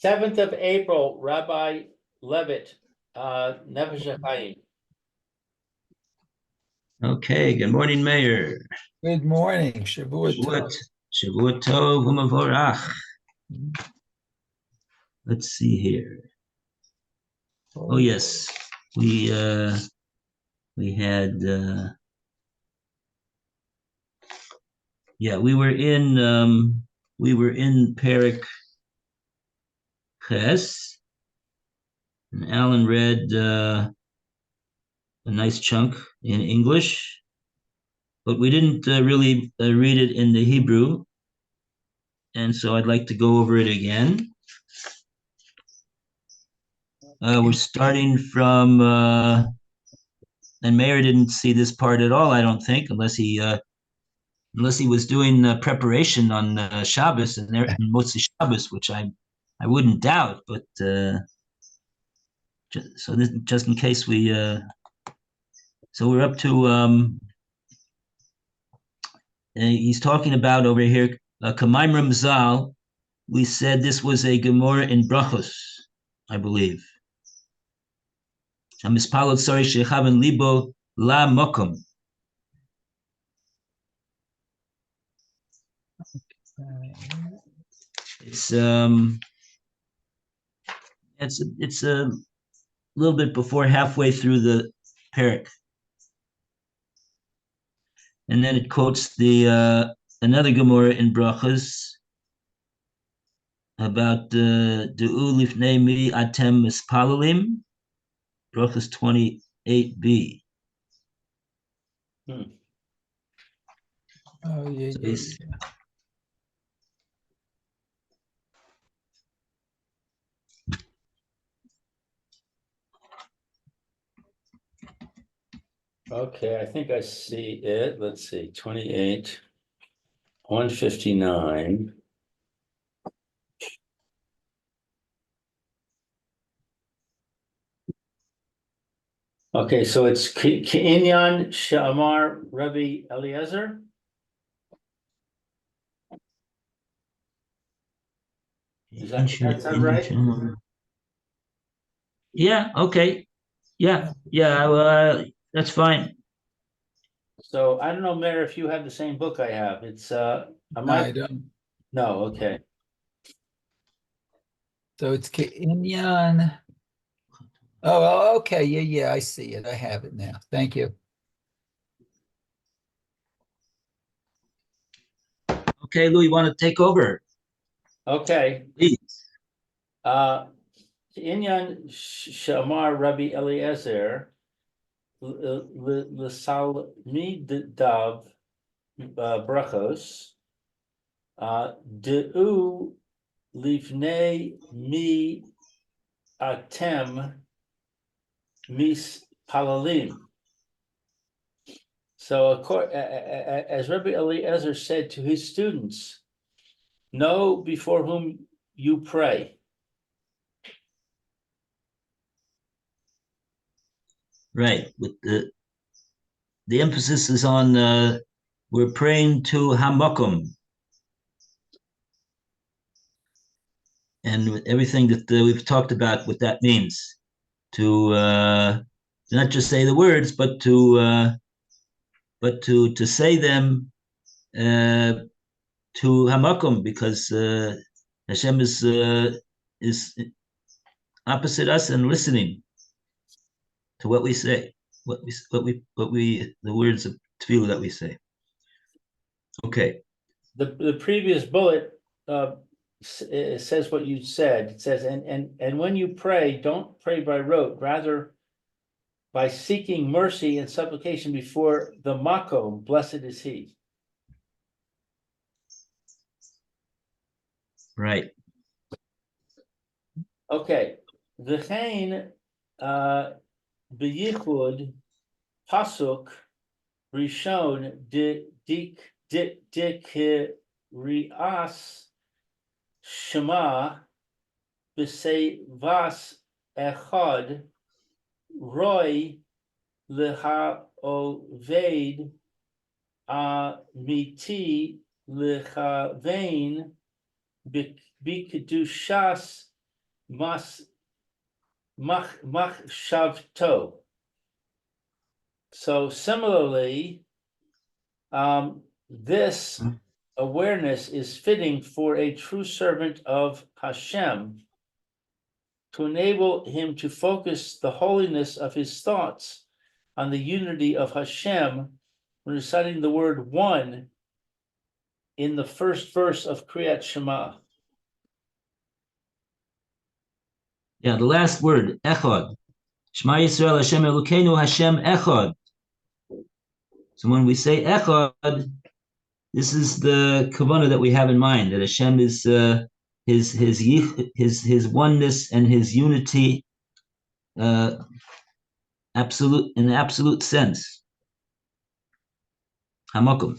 7th of April, Rabbi Levitt, Nefesh Hahaim. Okay, good morning, Mayor. Good morning, Shavua Tov. Shavua Tov u'Mavorach. Let's see here. Oh yes, we had we were in Perek Ches, and Alan read a nice chunk in English, but we didn't really read it in the Hebrew, and so I'd like to go over it again. We're starting from, and Mayor didn't see this part at all, I don't think, unless he was doing preparation on Shabbos and Motzi Shabbos, which I wouldn't doubt, but just in case we, so we're up to, he's talking about over here, Kamaim Ramzal. We said this was a Gemara in Brachos, I believe. Hamispalot sorry shechaven libo la mokom. It's a little bit before halfway through the parak, and then it quotes the another Gemara in Brachos about De'u lifnei mi atem mispalalim, Brachos 28b. Oh yeah, So yeah. Okay, I think I see it. Let's see, 28, 159. Okay, so it's K'inyan Shamar Rabbi Eliezer. Does that sound right? Yeah, okay. Yeah, that's fine. So I don't know, Mayor, if you have the same book I have. It's No, I don't. No, okay. So it's Inyan. Oh, okay. Yeah, I see it. I have it now. Thank you. Okay, Lou, you want to take over? Okay. Please. Inyan Shamar Rabbi Eliezer L'Sal Dav Brachos De'u Livnei Mi Atem Mis Palalim. So, as Rabbi Eliezer said to his students, know before whom you pray. Right. With the emphasis is on we're praying to Hamakom. And with everything that we've talked about, what that means, to not just say the words, but to say them to Hamakom, because Hashem is opposite us and listening to what we say, the words of tefillah that we say. Okay. The previous bullet it says what you said. It says, and when you pray, don't pray by rote, rather by seeking mercy and supplication before the makom, blessed is he. Right. Okay. V'chein b'yichud pasuk rishon dik rias shema b'sei vas echad roy leha oved amiti lechavein b'kedushas machshavto. So similarly, this awareness is fitting for a true servant of Hashem to enable him to focus the holiness of his thoughts on the unity of Hashem when reciting the word one in the first verse of Kriyat Shema. Yeah, the last word, echad. Shema Yisrael Hashem Elokeinu Hashem echad. So when we say echad, this is the kavanah that we have in mind, that Hashem is his oneness and his unity, absolute in the absolute sense. Hamakum.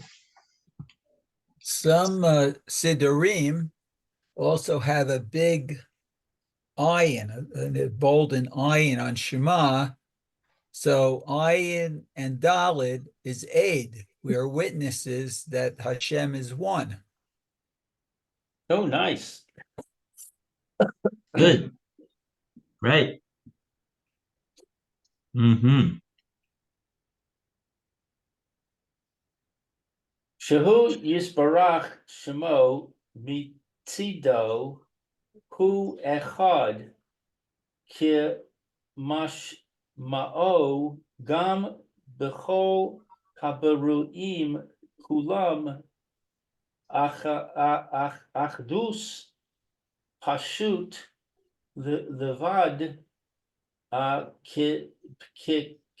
Some Siddurim also have a big ayin, a bold and ayin on Shema. So ayin and dalid is aid. We are witnesses that Hashem is one. Oh, nice. Good. Right. Mm-hmm. Shehu Yisbarach Shemo Mitzido Hu Echad Ki Mashma'o Gam Bechol Haberuim Kulam Achdus Pashut Levad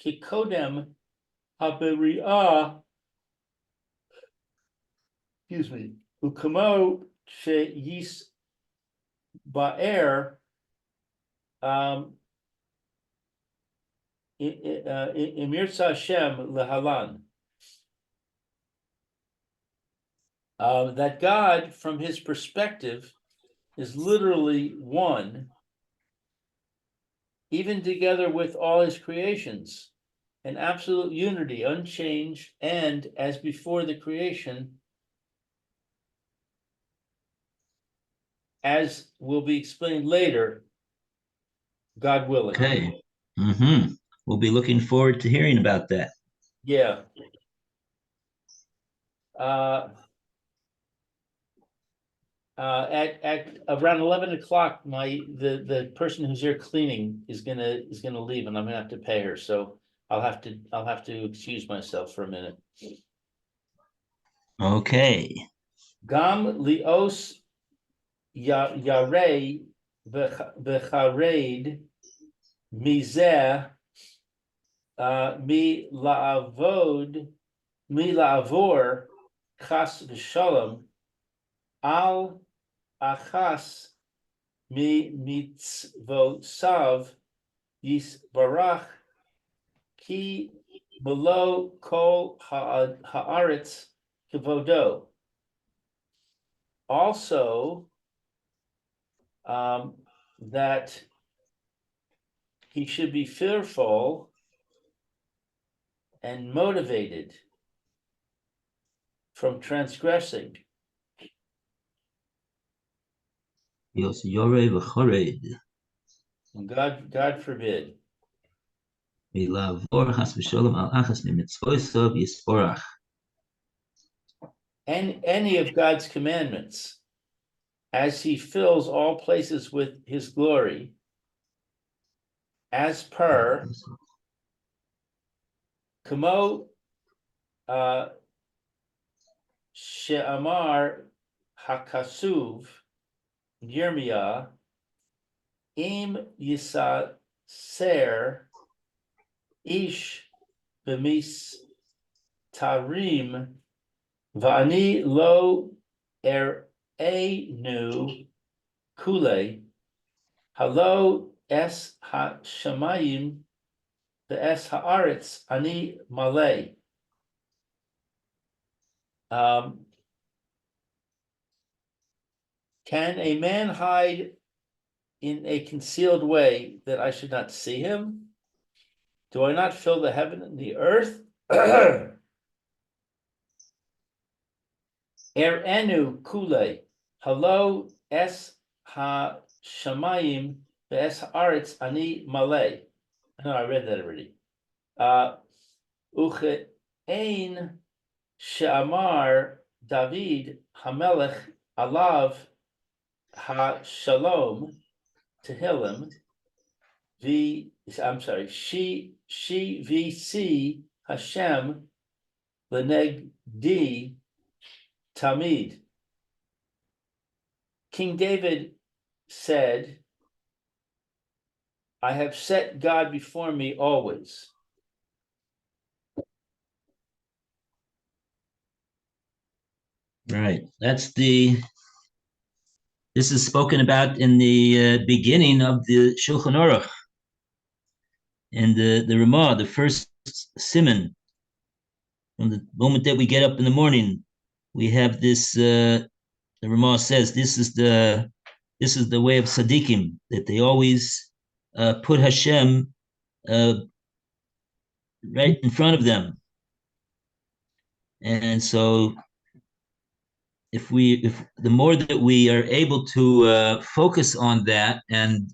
Kikodem Haberiah. Excuse me. Ukamo Sheyis Ba'er Imirza Hashem Lehalan. That God, from his perspective, is literally one, even together with all his creations, an absolute unity, unchanged, and as before the creation, as will be explained later, God willing. Okay. Mm-hmm. We'll be looking forward to hearing about that. Yeah. At around 11 o'clock, the person who's here cleaning is gonna leave, and I'm gonna have to pay her. So I'll have to excuse myself for a minute. Okay. Gam lios yarei v'chared mizeh mi la'avor chas v'shalom al achas mi mitzvosav yisbarach ki below kol haaretz kevodo. Also, that he should be fearful and motivated from transgressing. Yos Yoreh v'chored. God forbid. Milavor chas v'sholom al achas mitzvosav yisborach. And any of God's commandments, as he fills all places with his glory, as per Kamo She'amar Hakasuv Yirmiyah Im Yisaser Ish Bemis Tarim Vani Lo Nu Kule Halo Es Ha-Shamayim the Es Haaretz Ani Malay. Can a man hide in a concealed way that I should not see him? Do I not fill the heaven and the earth? Erenu Kule. Hello Es ha shamayim ve'es haaretz ani malay. No, I read that already. Uche ein she'amar David hamelech alav ha shalom tehillim I'm sorry, she vc Hashem lenegdi tamid. King David said, I have set God before me always. Right. This is spoken about in the beginning of the Shulchan Aruch. And the Ramah, the first siman, from the moment that we get up in the morning, we have this, the Ramah says, this is the way of Tzaddikim, that they always put Hashem right in front of them. And so if the more that we are able to focus on that and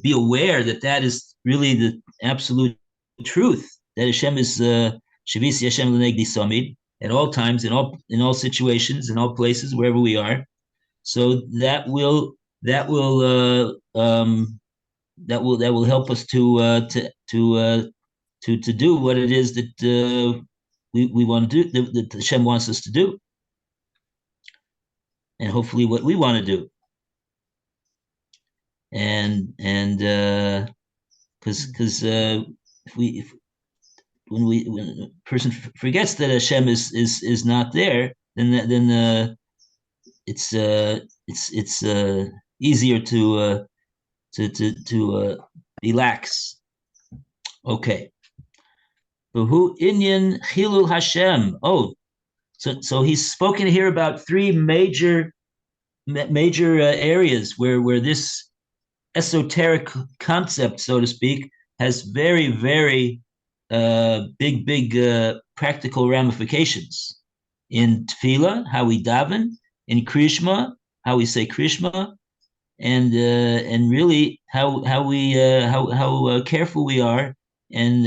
be aware that that is really the absolute truth, that Hashem is Shavisi Hashem L'negdi Samid at all times, in all situations, in all places, wherever we are. So that will help us to do what it is that we want to do, that Hashem wants us to do, and hopefully what we want to do. And because when a person forgets that Hashem is not there, then it's easier to relax. Okay. Who inyan chilul Hashem? Oh, so he's spoken here about three major areas where this esoteric concept, so to speak, has very, very big practical ramifications. In tefillah, how we daven; in krishma, how we say krishma, and really how careful we are, and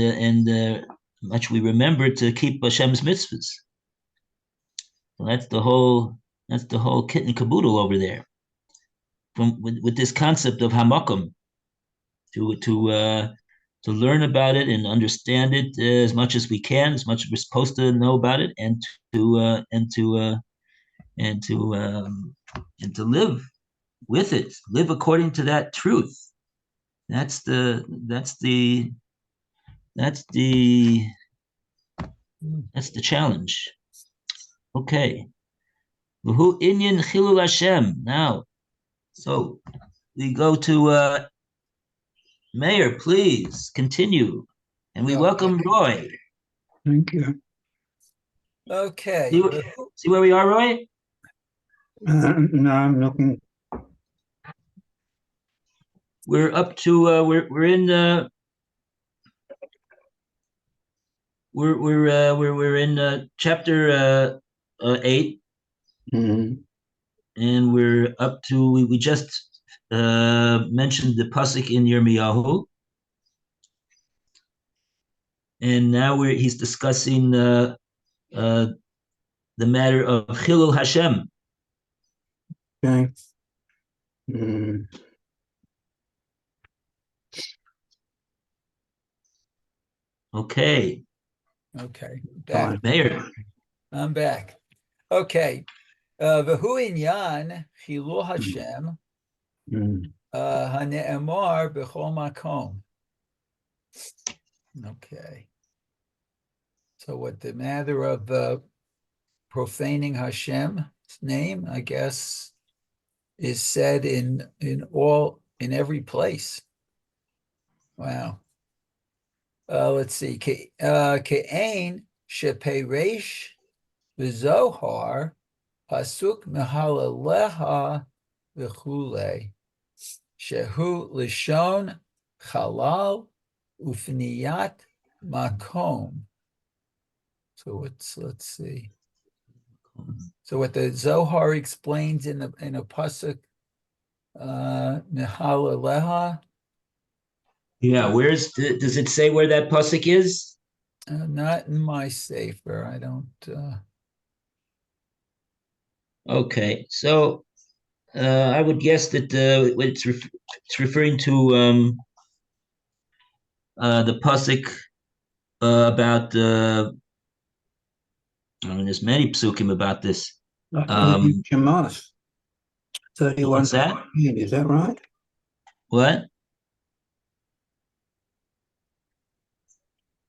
much we remember to keep Hashem's mitzvahs. So that's the whole kit and caboodle over there. With this concept of hamakom, to learn about it and understand it as much as we can, as much as we're supposed to know about it, and to live with it, live according to that truth. That's the challenge. Okay. Who inyan chilul Hashem now? So we go to Mayor, please continue, and we welcome Roy. Thank you. Okay. See where we are, Roy? Now I'm looking. We're up to we're in we're in chapter 8, Mhm. and we're up to we just mentioned the pasuk in Yirmiyahu, and now he's discussing the matter of Chilul Hashem. Okay. Mm. Okay. Back. Mayor. I'm back. Okay. V'hu inyan chilul Hashem hane'emar b'chol makom. Okay. So what the matter of profaning Hashem's name, I guess, is said in every place. Wow. Let's see. Ke'ein sheperesh v'zohar pasuk mehalaleha v'chule shehu lishon chalal ufniyat makom. So let's see. So what the Zohar explains in a pasuk, Mehalaleha, Yeah, does it say where that pasuk is? not in my sefer. I don't. Okay, so I would guess that it's referring to the pasuk about I mean, there's many psukim about this. Shemos 31. What's that? Is that right? What?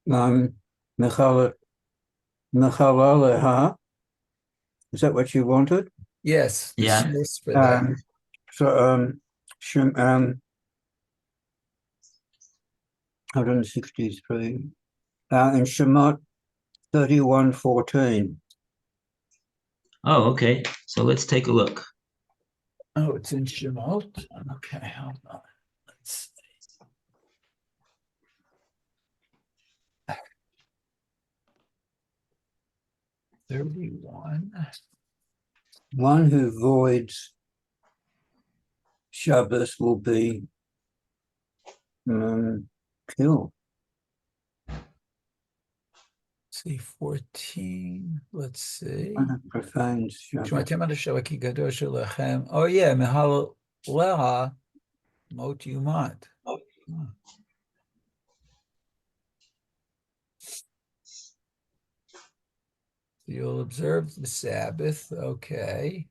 Mechalaleha. Is that what you wanted? Yes, the Yeah. source for that. So, 163. In Shemot 31:14. Oh, okay. So let's take a look. Oh, it's in Shemot. Okay, hold on. Let's see. One who voids Shabbos will be killed. See, 14. Let's see. One who profanes Shabbos. Oh, yeah, Mehalaleha Mot Yumat. You'll observe the Sabbath, okay,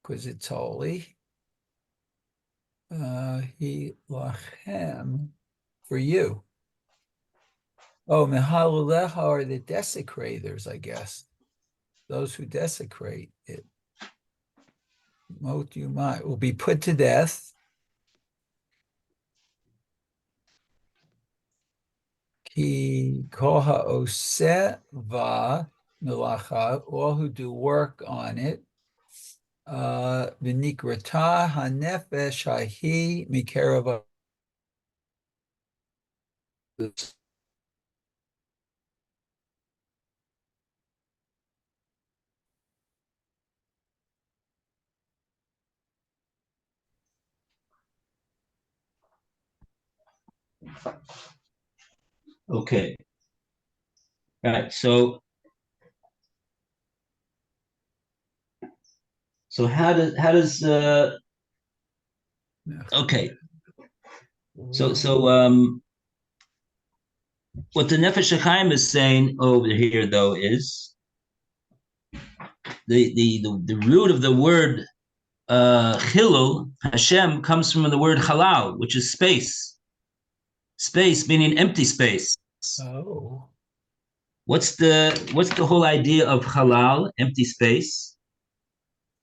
because it's holy. He lachem for you. Oh, Mehalaleha are the desecrators, I guess. Those who desecrate it. Mot Yumat will be put to death. Ki koha oseh va melacha, all who do work on it. V'nikrata hanefesh hahi mikerav. Okay. Right. So how does okay. So what the Nefesh Hahaim is saying over here though is the root of the word chilul Hashem comes from the word halal, which is space. Space meaning empty space. Oh. What's the whole idea of halal, empty space?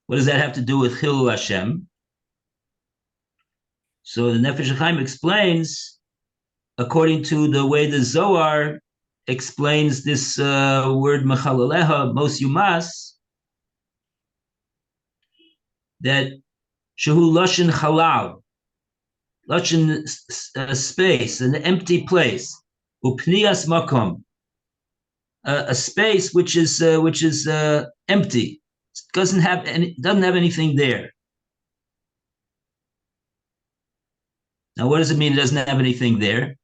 What does that have to do with chilul Hashem? So the Nefesh Hachaim explains, according to the way the Zohar explains this word mechalaleha, mos yumas, that shehu lashon halal, lashon space, an empty place, upnias makom, a space which is empty, doesn't have anything there. Now, what does it mean it doesn't have anything there?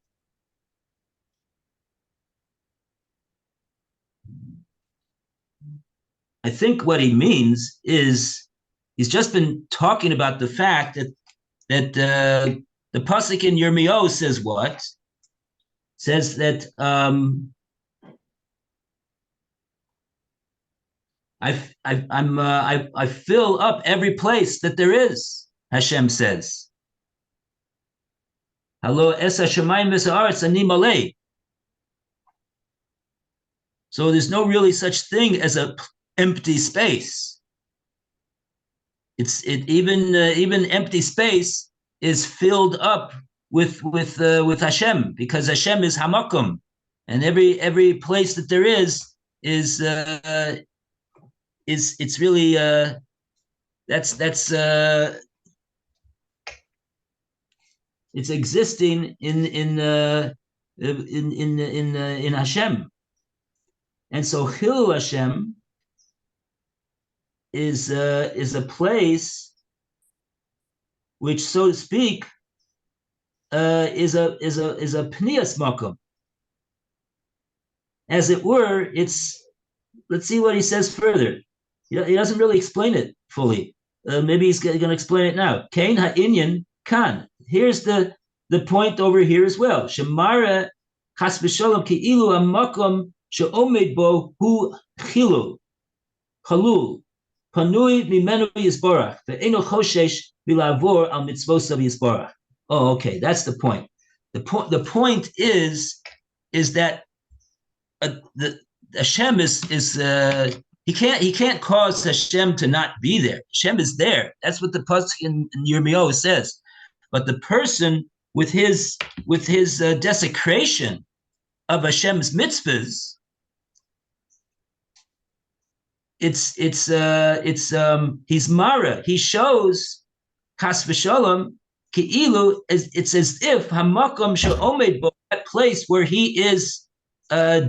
I think what he means is he's just been talking about the fact that the pasuk in Yirmiyahu says what? Says that I fill up every place that there is. Hashem says, "Halo es hashamayim v'sa'aretz ani malei." So there's no really such thing as a empty space. Even empty space is filled up with Hashem, because Hashem is hamakom, and every place that there is it's really that's it's existing in Hashem, and so Chilul Hashem is a place which, so to speak, is a pnias makom. As it were, let's see what he says further. He doesn't really explain it fully. Maybe he's going to explain it now. Kain ha'inyan kan. Here's the point over here as well. Shemara chas v'sholom ki'ilu ha'makom she'omed bo hu chilul, chalul, panui mimenu yisborach, ve'eno choshesh v'lavor al mitzvosav yisborach. Oh, okay, that's the point. The point is that the Hashem is he can't cause Hashem to not be there. Hashem is there. That's what the pasuk in Yirmiyahu says. But the person with his desecration of Hashem's mitzvahs, he's mara. He shows chas v'shalom ki'ilu. It's as if hamakom she'omed bo, that place where he is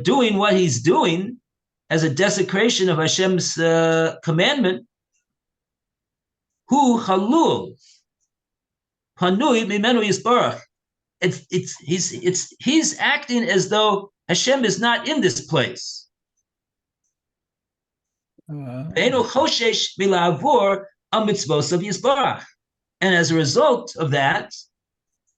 doing what he's doing as a desecration of Hashem's commandment, hu halul panui mimenu yisbarach. He's acting as though Hashem is not in this place. Ve'eno choshesh v'la'avor al mitzvosav yisbarach. And as a result of that,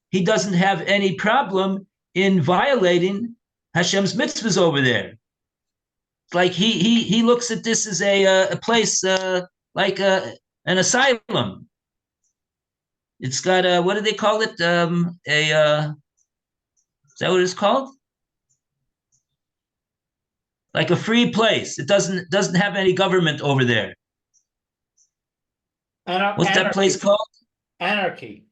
he doesn't have any problem in violating Hashem's mitzvahs over there. It's like he looks at this as a place like an asylum. It's got what do they call it? Is that what it's called? Like a free place. It doesn't have any government over there. What's that place called? Anarchy.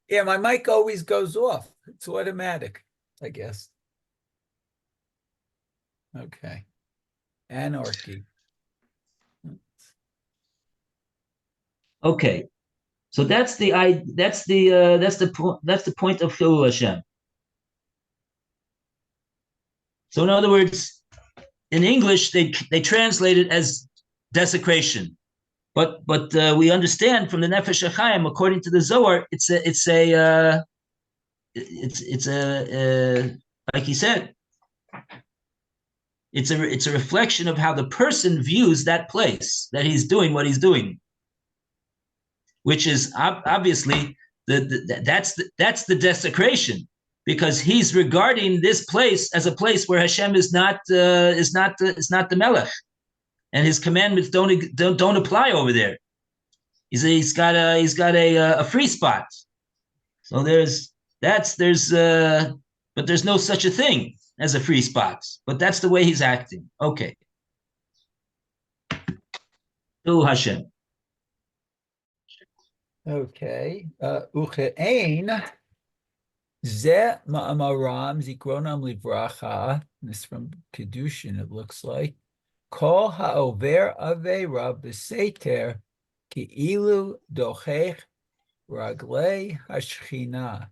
Yeah, my mic always goes off. It's automatic, I guess. Okay. Anarchy. Okay. So that's the point of Chilul Hashem. So in other words, in English they translate it as desecration. But we understand from the Nefesh Hahaim, according to the Zohar, it's like he said, it's a reflection of how the person views that place, that he's doing what he's doing, which is obviously that's the desecration, because he's regarding this place as a place where Hashem is not the Melech. And his commandments don't apply over there. He's got a free spot. So but there's no such a thing as a free spot. But that's the way he's acting. Okay. To Hashem. Okay. Uche'ein ze ma'amaram zikronam livracha. This is from Kedushin, it looks like. Kol ha'over aveira b'seter ki'ilu dochech raglei hashchina.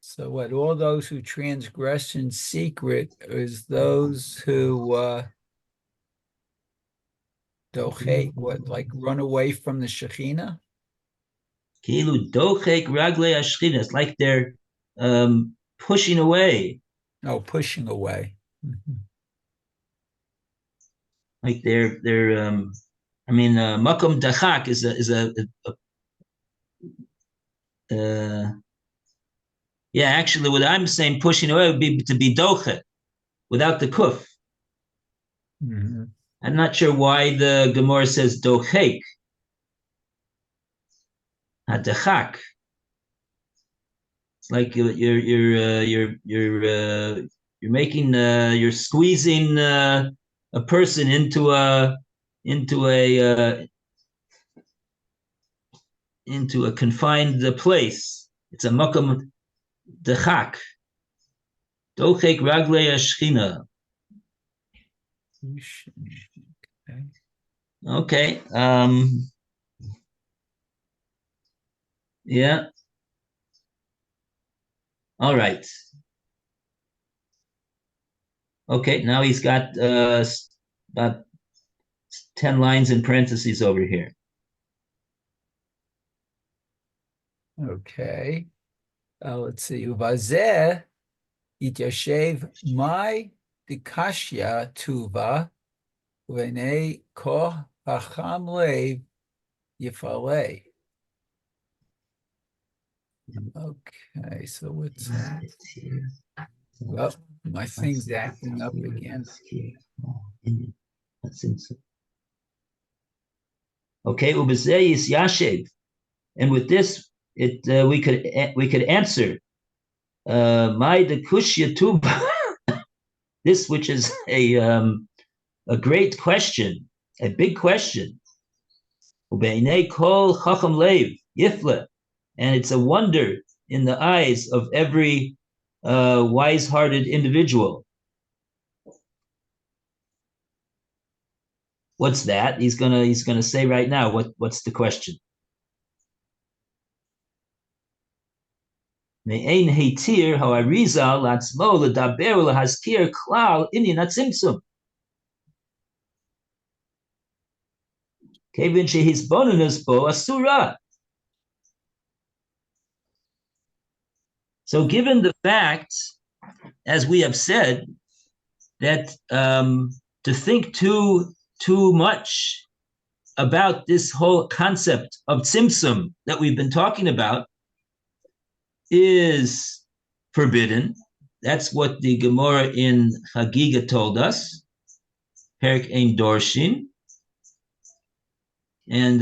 So what, all those who transgress in secret is those who dochech, what, like run away from the Shekhinah? Ki'ilu dochech raglei hashchina. It's like they're pushing away. Oh, pushing away. Mm-hmm. Like they're makom dachak is actually what I'm saying pushing away would be to be doche without the kuf. Mm-hmm. I'm not sure why the Gemara says dochek. Hadachak. It's like you're making you're squeezing a person into a confined place. It's a makom dechak. Dochek raglei hashchina. Okay. Yeah. All right. Okay, now he's got about 10 lines in parentheses over here. Okay. Let's see. Uvazeh ityashev mai dikashya tuva v'nei koh hacham lev yifaleh. Okay, so what's that? Well, my thing's acting up again. Okay, ubezeh is yashev, and with this, we could answer my dekushya tuba, this which is a great question, a big question. Ubeinei kol chacham lev yifle, and it's a wonder in the eyes of every wise-hearted individual. What's that? He's gonna say right now. What's the question? Me'ein heitir ha'arizal latzmo ledaber lehaskir klal inyan hatzimtzum. Kevin shehisbonenus bo asura. So, given the fact, as we have said, that to think too much about this whole concept of tzimtzum that we've been talking about is forbidden. That's what the Gemara in Chagiga told us. Perek Ein Dorshin. And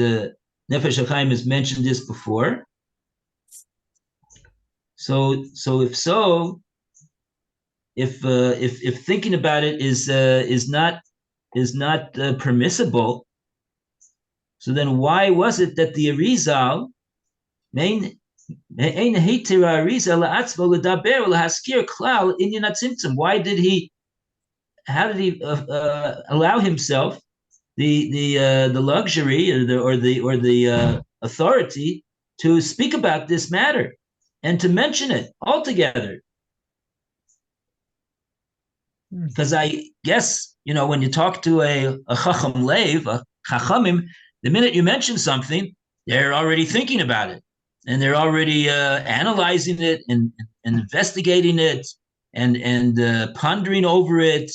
Nefesh Hahaim has mentioned this before. So if thinking about it is not permissible, so then why was it that the Arizal why did he allow himself the luxury or the authority to speak about this matter and to mention it altogether? Because I guess, when you talk to a chacham lev, a chachamim, the minute you mention something, they're already thinking about it, and they're already analyzing it and investigating it and pondering over it,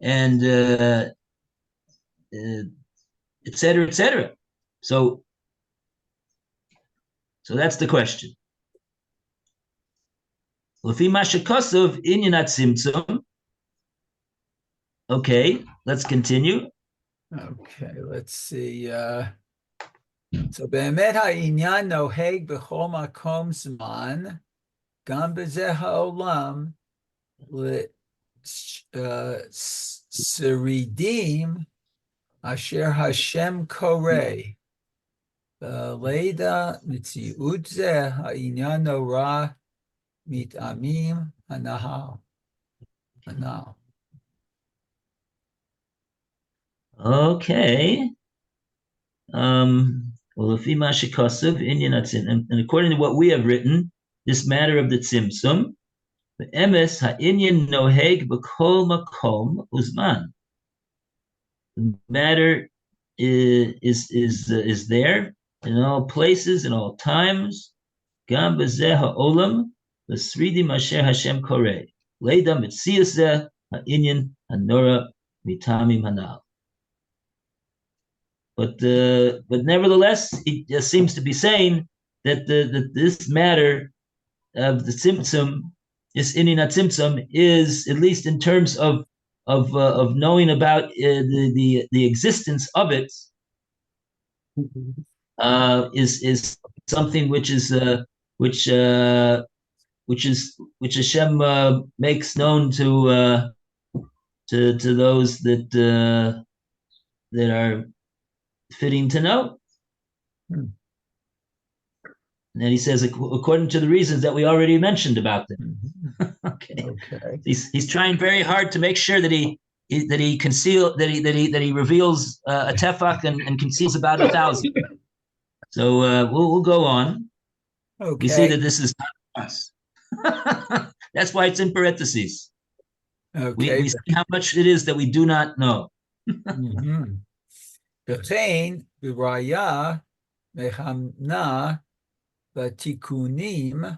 and et cetera, et cetera. So that's the question. Lefi ma shekosov inyan hatzimtzum. Okay, let's continue. Okay, let's see. So באמת העניין נוהג בכל מקום זמן, גם בזה העולם, לשרידים אשר השם קורא. לידע מציאות זה העניין נורא מטעמים הנ"ל. Okay. Well, and according to what we have written, this matter of the tzimtzum, the emes ha'inyan noheg b'kol makom uzman. The matter is there in all places, in all times. Gam b'zeh ha'olam v'sridim asher Hashem koreh. Leida mitziyaseh ha'inyan hanora mitamim hanal. But nevertheless, it just seems to be saying that this matter of the tzimtzum, this inyan hatzimtzum, is, at least in terms of knowing about the existence of it, is something which Hashem makes known to those that are fitting to know. And then he says, according to the reasons that we already mentioned about them. Okay. He's trying very hard to make sure that he reveals a tefach and conceals about 1,000. So we'll go on. Okay. You see that this is not us. That's why it's in parentheses. Okay. We see how much it is that we do not know. Mhm. V'chein b'raya mechamna v'tikunim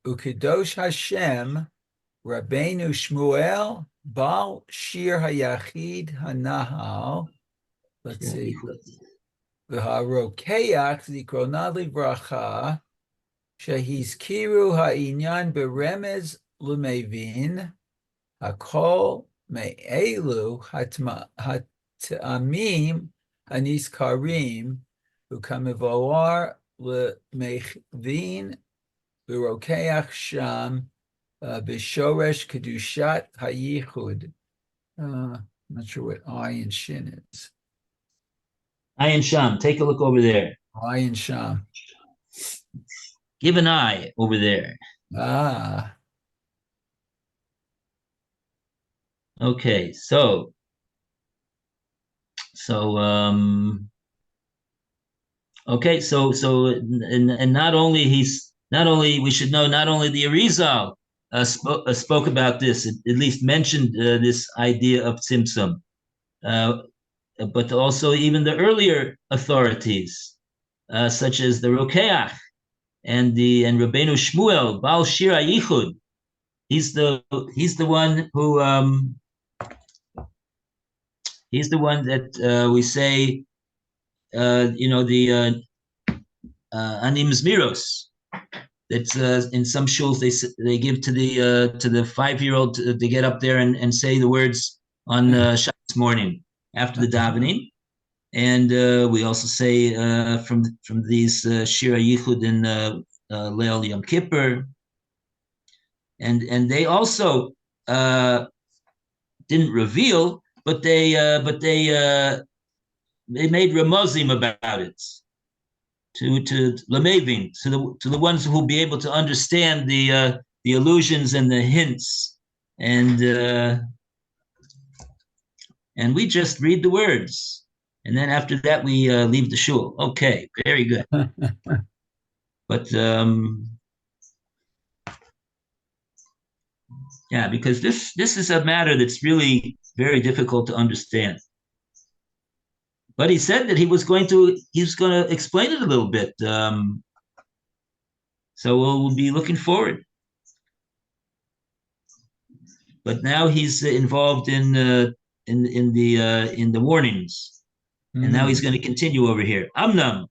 ukedosh Hashem Rabbeinu Shmuel Baal Shir Hayachid Hanahal. Let's see. V'harokeach zikrona livracha shehizkiru ha'inyan beremez lumevin hakol me'elu hat'amim haniskarim ukamivoar lemechvin v'rokeach sham b'shoresh kedushat hayichud. I'm not sure what ayin shin is. Ayin Sham, take a look over there. Ayin sham. Give an eye over there. Ah. Okay, and not only we should know not only the Arizal spoke about this, at least mentioned this idea of Tzimtzum, but also even the earlier authorities, such as the Rokeach and Rabbeinu Shmuel Baal Shir Yichud. He's the one who he's the one that we say the Anim Zmiros. That's in some shuls they give to the 5-year-old to get up there and say the words on Shabbos morning after the davening, and we also say from these Shira Yichud in Leil Yom Kippur, and they also didn't reveal, but they made remozim about it to lemevin, to the ones who will be able to understand the allusions and the hints, and we just read the words, and then after that we leave the shul. Okay, very good. But yeah, because this is a matter that's really very difficult to understand. But he said that he was going to explain it a little bit. So we'll be looking forward. But now he's involved in the warnings, and now he's going to continue over here. Amnam.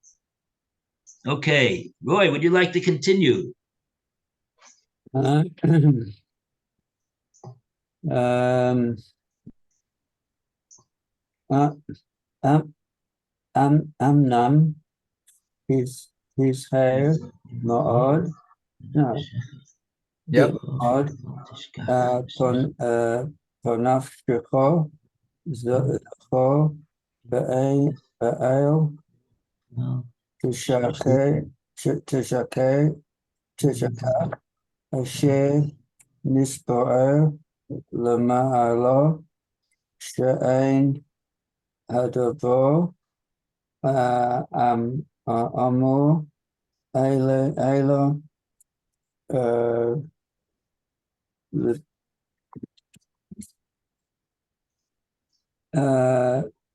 Okay, Roy, would you like to continue? Amnam, his hair, Ma'od, no, Yep. Ma'od, Ponafshiko, Zcho, Be'el, Tishake, Asher, Nispoer, Lama'alo, She'ain, Hadavo, Amor, Elo,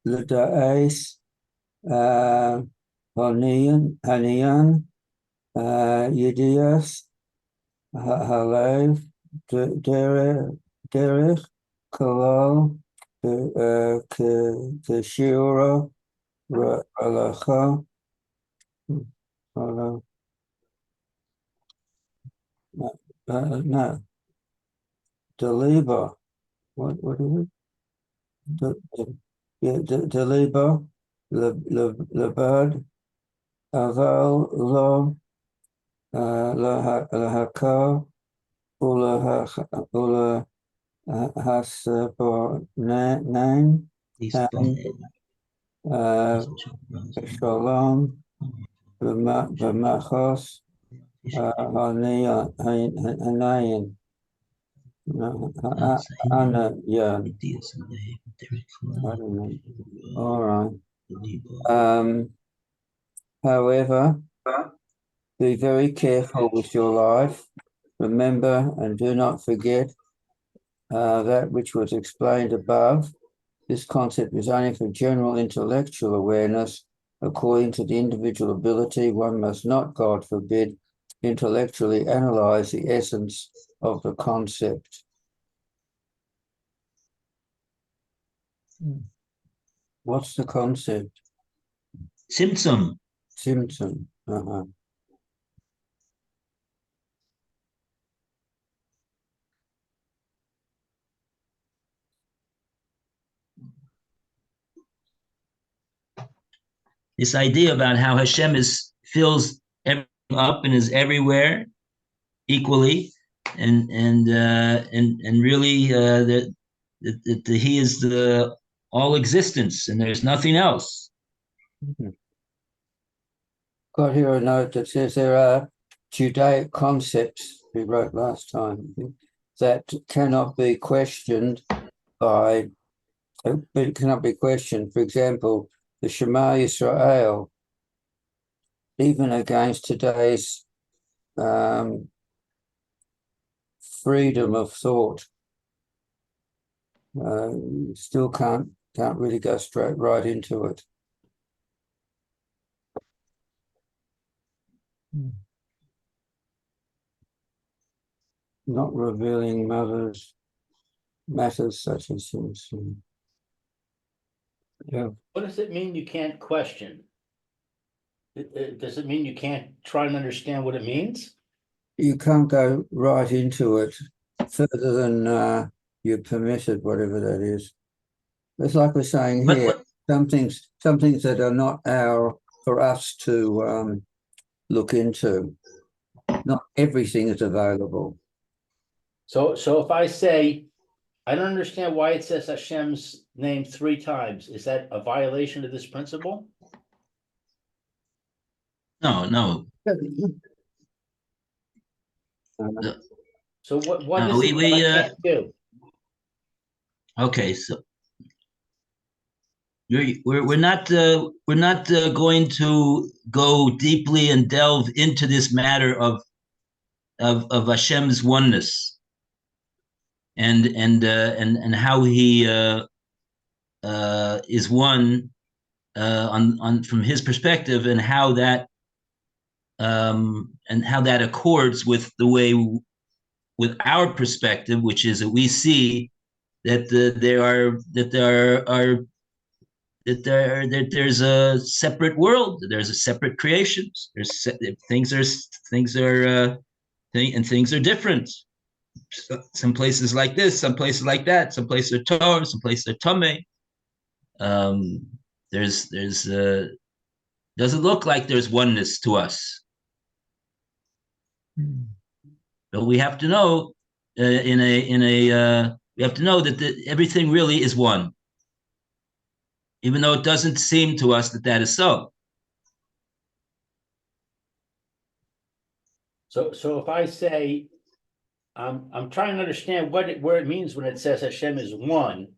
Leda'es, Hanian, Yedias, Halev, Derech, Kalal, Keshira, Alacha, no, Deliba, what is it? Deliba, Lebad, Aval, Lo, Lahakar, Ula Hasabon, Shalom, B'machos, Hanayan, Anayan. I don't know. All right. However, be very careful with your life. remember and do not forget that which was explained above. This concept is only for general intellectual awareness. According to the individual ability, one must not, God forbid, intellectually analyze the essence of the concept. What's the concept? Symptom. Symptom. This idea about how Hashem fills everything up and is everywhere equally, and really that he is the all existence, and there's nothing else. Got here a note that says there are Judaic concepts, we wrote last time, that cannot be questioned by, it cannot be questioned. For example, the Shema Yisrael, even against today's freedom of thought, still can't really go straight right into it. Not revealing matters such as this. Yeah. What does it mean you can't question? Does it mean you can't try and understand what it means? You can't go right into it further than you're permitted, whatever that is. It's like we're saying here, some things that are not for us to look into. Not everything is available. So if I say, I don't understand why it says Hashem's name 3 times, is that a violation of this principle? No. So what is it that I can't do? Okay, so we're not going to go deeply and delve into this matter of Hashem's oneness and how he is one on from his perspective, and how that accords with the way with our perspective, which is that we see that there's a separate world, there's a separate creations, things are different. Some places like this, some places like that, some places are Torah, some places are Tameh. There's doesn't look like there's oneness to us. But we have to know we have to know that everything really is one, even though it doesn't seem to us that is so. So if I say, I'm trying to understand where it means when it says Hashem is one,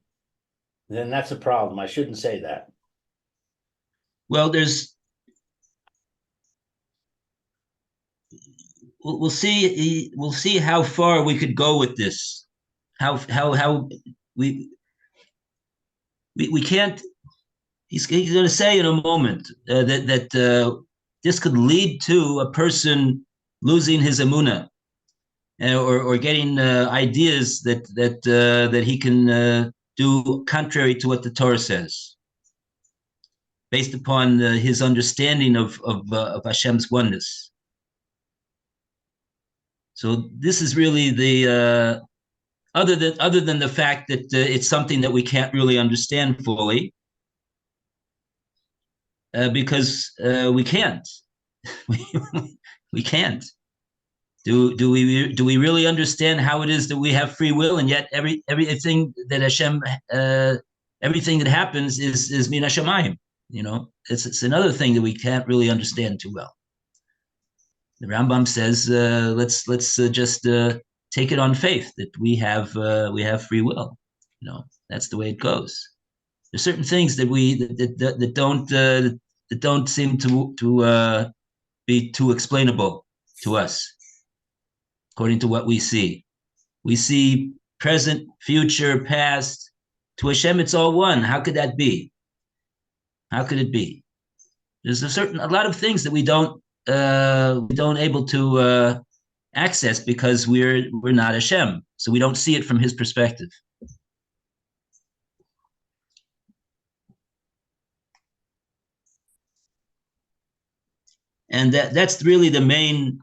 then that's a problem. I shouldn't say that. Well, we'll see how far we could go with this. How we can't. He's going to say in a moment that this could lead to a person losing his emunah, or getting ideas that he can do contrary to what the Torah says, based upon his understanding of Hashem's oneness. So this is really the other than the fact that it's something that we can't really understand fully, because we can't. we can't. Do we really understand how it is that we have free will, and yet everything that Hashem, everything that happens is min hashamayim? You know, it's another thing that we can't really understand too well. The Rambam says, let's just take it on faith that we have free will. You know, that's the way it goes. There's certain things that that don't seem to be too explainable to us. according to what we see. We see present, future, past. To Hashem, it's all one. How could that be? How could it be? There's a lot of things that we don't able to access because we're not Hashem, so we don't see it from His perspective. And that's really the main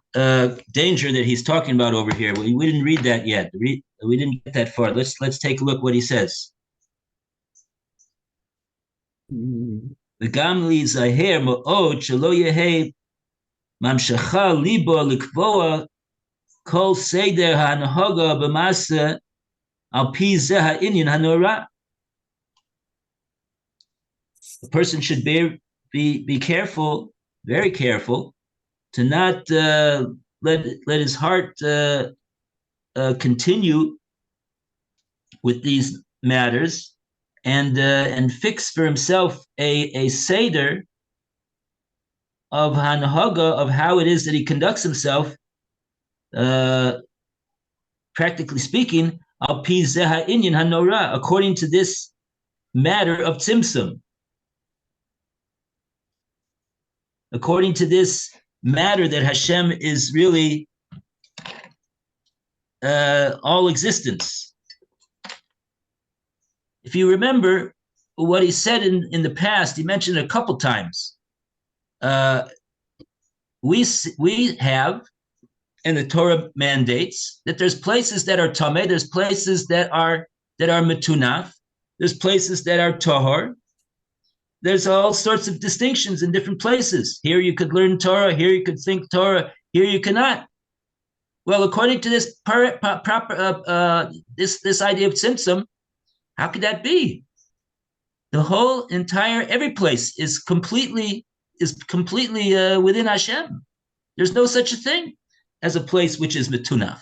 danger that he's talking about over here. We didn't read that yet. We didn't get that far. Let's take a look what he says. וגם להיזהר מאוד שלא יהא ממשיכה ליבו לקבוע כל סדר ההנהגה במעשה על פי זה העניין הנורא. A person should be careful, very careful, to not let his heart continue with these matters, and fix for himself a seder of hanhaga, of how it is that he conducts himself, practically speaking, al pi zeh ha'inyan hanora, according to this matter of tzimtzum. According to this matter that Hashem is really all existence. If you remember what he said in the past, he mentioned it a couple times. We have, and the Torah mandates, that there's places that are tameh, there's places that are metunaf, there's places that are tahor. There's all sorts of distinctions in different places. Here you could learn Torah, here you could think Torah, here you cannot. Well, according to this this idea of tzimtzum, how could that be? The whole entire, every place is completely within Hashem. There's no such a thing as a place which is metunaf.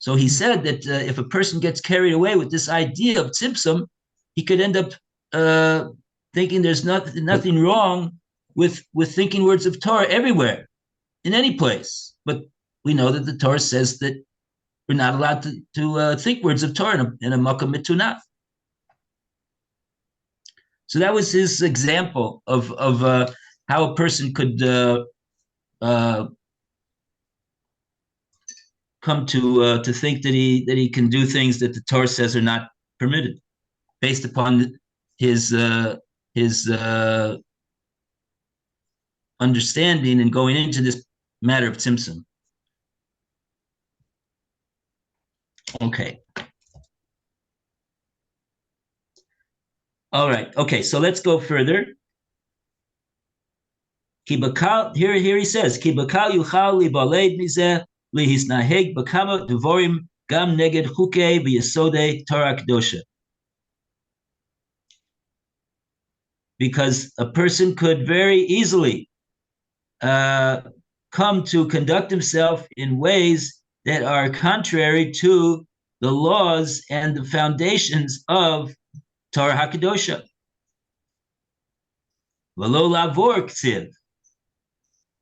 So he said that if a person gets carried away with this idea of tzimtzum, he could end up thinking there's nothing wrong with thinking words of Torah everywhere, in any place. But we know that the Torah says that we're not allowed to think words of Torah in a makom metunaf. So that was his example of how a person could come to think that he can do things that the Torah says are not permitted, based upon his understanding and going into this matter of tzimtzum. Okay. All right. Okay. So let's go further. Here he says, Ki bakal yuchal libaled mizeh lihisnaheg bakama devorim gam neged chukei v'yesodei Torah kedosha. Because a person could very easily come to conduct himself in ways that are contrary to the laws and the foundations of Torah HaKadosha. V'lo lavor ksiv.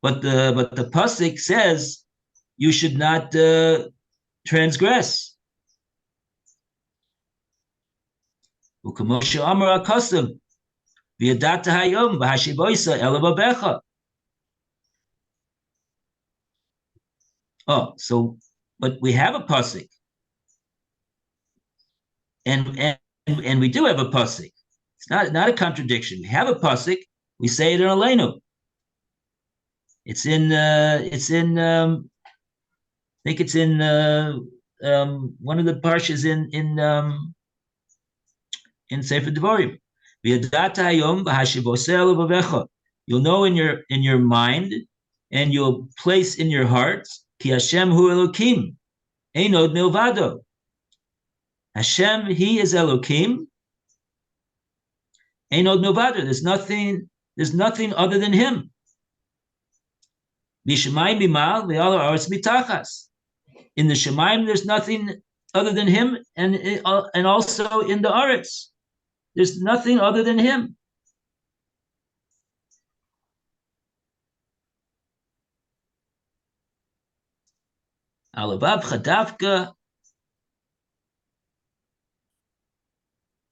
But the pasuk says you should not transgress. U'kamo she'amar HaKosav v'yadata hayom v'hashivoisa ela babecha. Oh, so, but we have a pasuk, and we do have a pasuk. It's not a contradiction. We have a pasuk. We say it in Aleinu. It's in I think it's in one of the parshas in Sefer Devarim. You'll know in your mind, and you'll place in your heart, Ki Hashem hu Elokim, Einod milvado. Hashem, He is Elokim, Einod milvado. There's nothing other than Him. Mishamayim bimal ve'al ha'aretz mitachas. In the Shemayim, there's nothing other than Him, and also in the Aretz, there's nothing other than Him. Alavavcha dafka.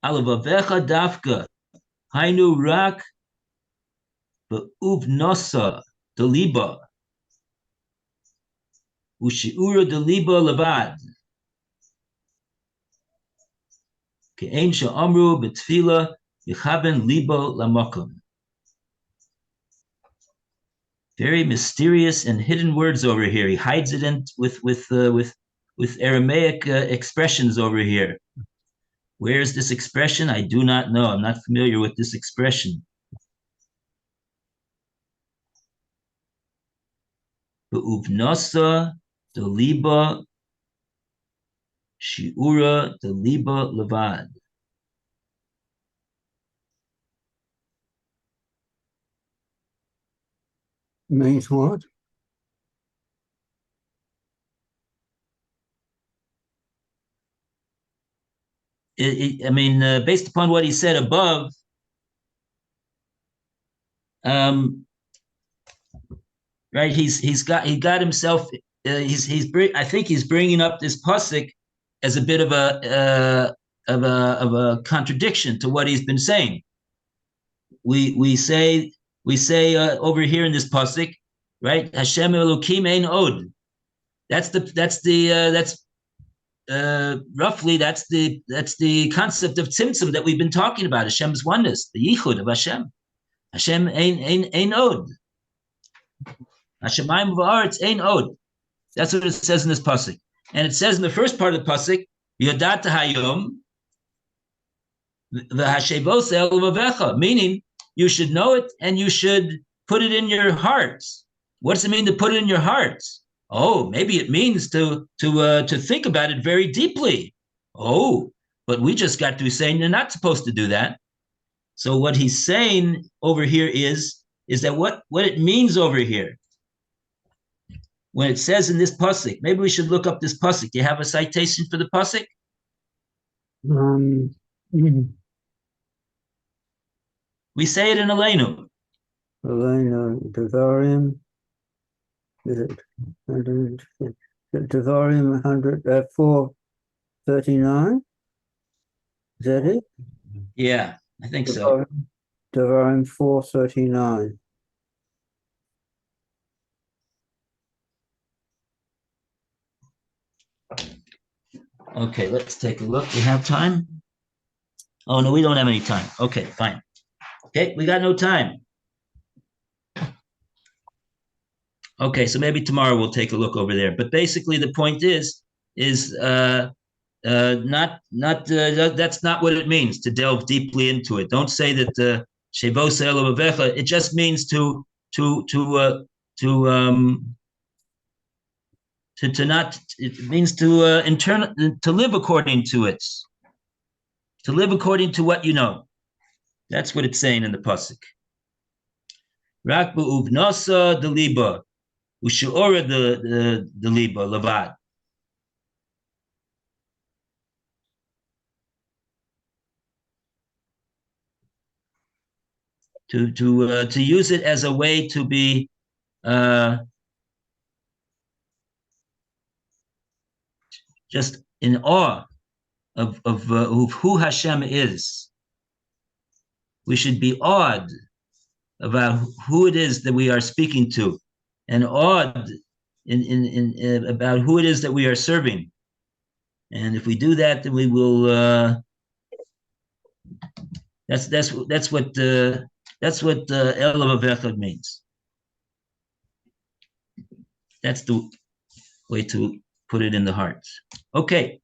Alavavecha dafka. Hainu rak be'uvnosa deliba. Ushiura deliba levad. Ke'en she'amru betfila yichaben libo lamakom. Very mysterious and hidden words over here. He hides it in with Aramaic expressions over here. Where is this expression? I do not know. I'm not familiar with this expression. Be'uvnasa deliba shiura deliba levad. Means what? I mean, based upon what he said above, right? He got himself. I think he's bringing up this pasuk as a bit of a contradiction to what he's been saying. We say over here in this pasuk, right? Hashem Elokim ein od. That's roughly that's the concept of tzimtzum that we've been talking about. Hashem's oneness, the yichud of Hashem. Hashem ein od. Hashemayim v'aretz ein od. That's what it says in this pasuk, and it says in the first part of the pasuk, Yodat hayom v'hashevos el vavecha, meaning you should know it and you should put it in your hearts. What does it mean to put it in your hearts? Oh, maybe it means to think about it very deeply. Oh, but we just got through saying you're not supposed to do that. So what he's saying over here is that what it means over here when it says in this pasuk. Maybe we should look up this pasuk. Do you have a citation for the pasuk? We say it in Aleinu. Devarim. Is it Devarim 439? Is that it? Yeah, I think so. Devarim 439. Okay, let's take a look. We have time? Oh, no, we don't have any time. Okay, fine. Okay, we got no time. Okay, so maybe tomorrow we'll take a look over there. But basically, the point is not that's not what it means to delve deeply into it. Don't say that Shevos Elo Avecha. It just means to not. It means to live according to it. To live according to what you know. That's what it's saying in the pasuk. Rak be'uvnasa deliba. Ushiora the liba levad. To use it as a way to be just in awe of who Hashem is. We should be awed about who it is that we are speaking to, and awed in about who it is that we are serving. And if we do that, then we will. That's what Elav Avechad means. That's the way to put it in the hearts. Okay.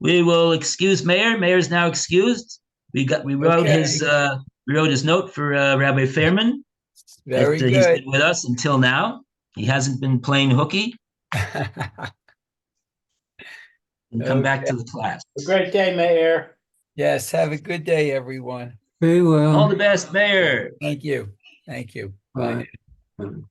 We will excuse Meir. Meir is now excused. We wrote his note for Rabbi Fairman. Very good. He's been with us until now. He hasn't been playing hooky. And come back to the class. A great day, Meir. Yes, have a good day, everyone. Very well. All the best, Mayor. Thank you. Thank you. Bye. Bye.